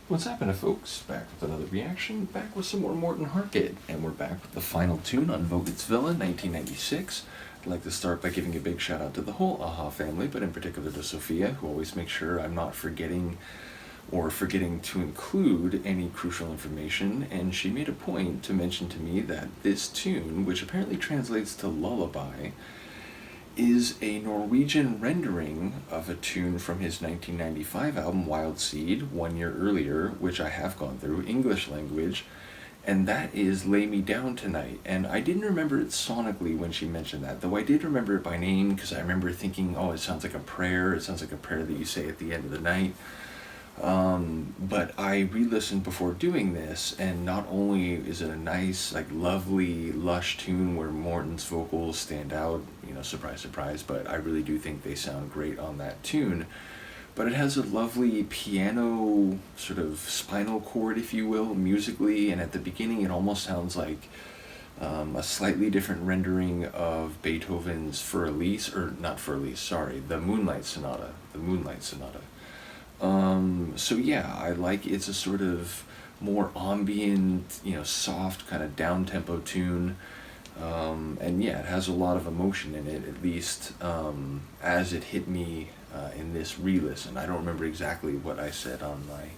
What's happening, folks? Back with another reaction, back with some more Morten Harket, and we're back with the final tune on Vogts Villa, 1996. I'd like to start by giving a big shout out to the whole AHA family, but in particular to Sofia, who always makes sure I'm not forgetting to include any crucial information, and she made a point to mention to me that this tune, which apparently translates to Lullaby, is a Norwegian rendering of a tune from his 1995 album Wild Seed, 1 year earlier, which I have gone through, English language, and that is Lay Me Down Tonight. And I didn't remember it sonically when she mentioned that, though I did remember it by name, because I remember thinking, oh, it sounds like a prayer, it sounds like a prayer that you say at the end of the night. But I re-listened before doing this, and not only is it a nice, like, lovely, lush tune where Morten's vocals stand out, you know, surprise, surprise, but I really do think they sound great on that tune, but it has a lovely piano sort of spinal chord, if you will, musically, and at the beginning it almost sounds like a slightly different rendering of Beethoven's the Moonlight Sonata. So yeah, I like it's a sort of more ambient, you know, soft kind of down-tempo tune, and yeah, it has a lot of emotion in it, at least as it hit me in this re-listen. I don't remember exactly what I said on my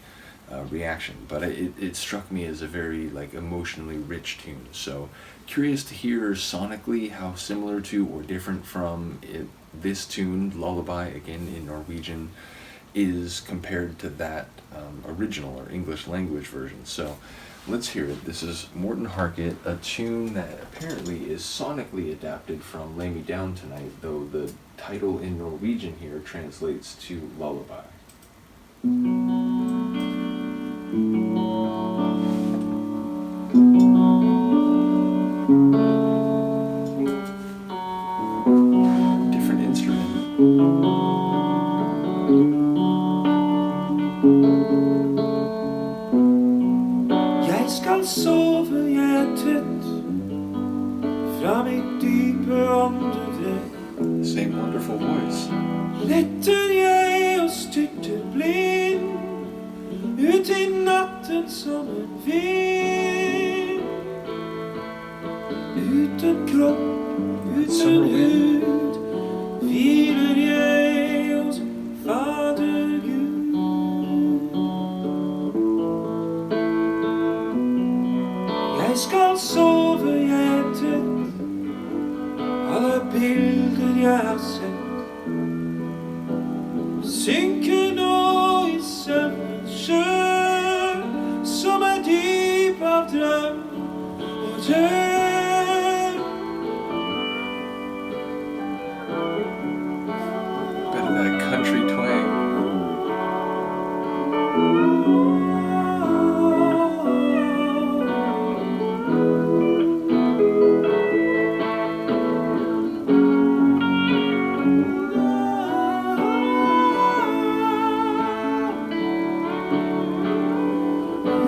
reaction, but it struck me as a very, like, emotionally rich tune. So curious to hear sonically how similar to or different from this tune, Lullaby, again in Norwegian, is compared to that original or English language version. So let's hear it. This is Morten Harket, a tune that apparently is sonically adapted from Lay Me Down Tonight, though the title in Norwegian here translates to Lullaby. Different instrument. Skal sove jeg tett fra mitt dype åndedrett. Same wonderful voice. Letter jeg og styrter blind ut I natten som en vind. Uten kropp, uten hud, hviler jeg hos Fader Gud. Jeg skal sove jeg tett, alle bilder jeg har sett, synker nå I søvnens sjø, som dyp av drøm og død. Bit of that country twang.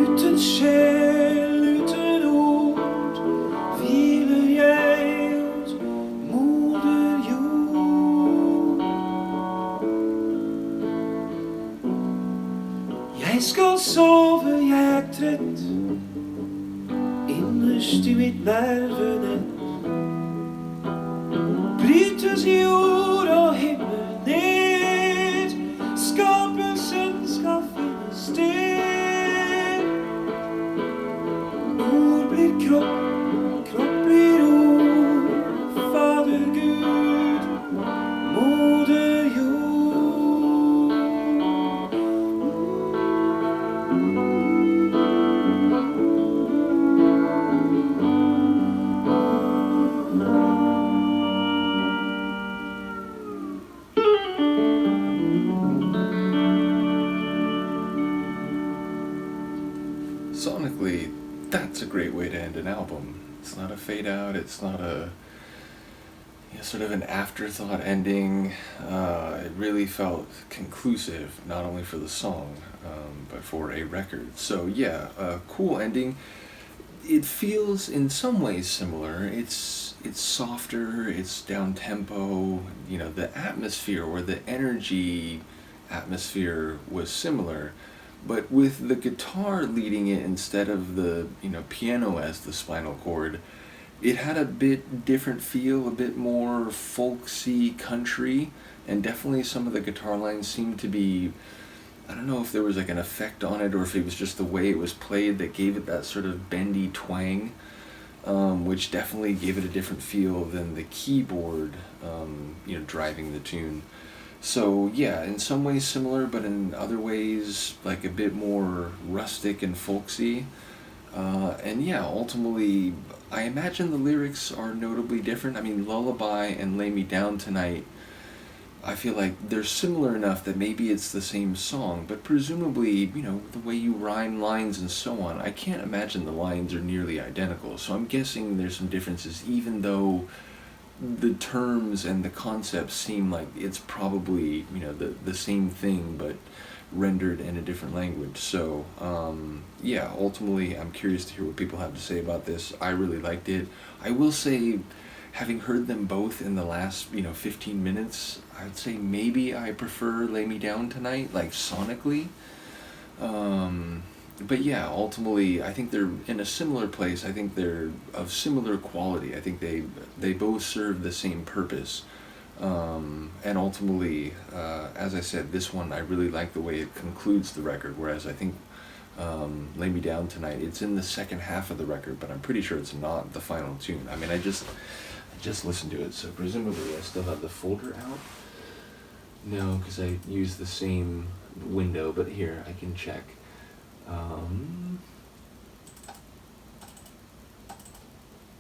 Uten sjel, uten ord, hviler jeg hos moder jord. Jeg skal sove, jeg trett, innerst I mitt nervenett. Brytes jord og himmel ned, skapelsen skal finne sted. Kropp, kropp blir ord, Fader Gud, moder jord. Sonically, that's a great way to end an album. It's not a fade out, it's not a sort of an afterthought ending. It really felt conclusive, not only for the song, but for a record. So yeah, a cool ending. It feels in some ways similar. It's softer, it's down tempo, you know, the atmosphere or the energy atmosphere was similar, But with the guitar leading it instead of the, piano as the spinal cord, it had a bit different feel, a bit more folksy country, and definitely some of the guitar lines seemed to be, I don't know if there was like an effect on it or if it was just the way it was played that gave it that sort of bendy twang, which definitely gave it a different feel than the keyboard, driving the tune. So yeah, in some ways similar, but in other ways like a bit more rustic and folksy. And yeah, ultimately, I imagine the lyrics are notably different. I mean, Lullaby and Lay Me Down Tonight, I feel like they're similar enough that maybe it's the same song, but presumably, the way you rhyme lines and so on, I can't imagine the lines are nearly identical. So I'm guessing there's some differences, even though the terms and the concepts seem like it's probably, the same thing, but rendered in a different language. So, yeah, ultimately, I'm curious to hear what people have to say about this. I really liked it. I will say, having heard them both in the last, 15 minutes, I'd say maybe I prefer Lay Me Down Tonight, like sonically. But yeah, ultimately, I think they're in a similar place. I think they're of similar quality. I think they both serve the same purpose. And ultimately, as I said, this one, I really like the way it concludes the record, whereas I think Lay Me Down Tonight, it's in the second half of the record, but I'm pretty sure it's not the final tune. I mean, I just listened to it, so presumably I still have the folder out. No, because I used the same window, but here, I can check.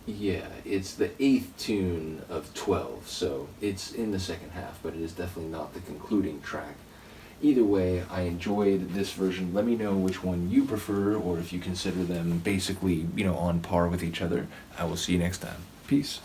Yeah, it's the 8th tune of 12, so it's in the second half, but it is definitely not the concluding track. Either way, I enjoyed this version. Let me know which one you prefer, or if you consider them basically, on par with each other. I will see you next time. Peace.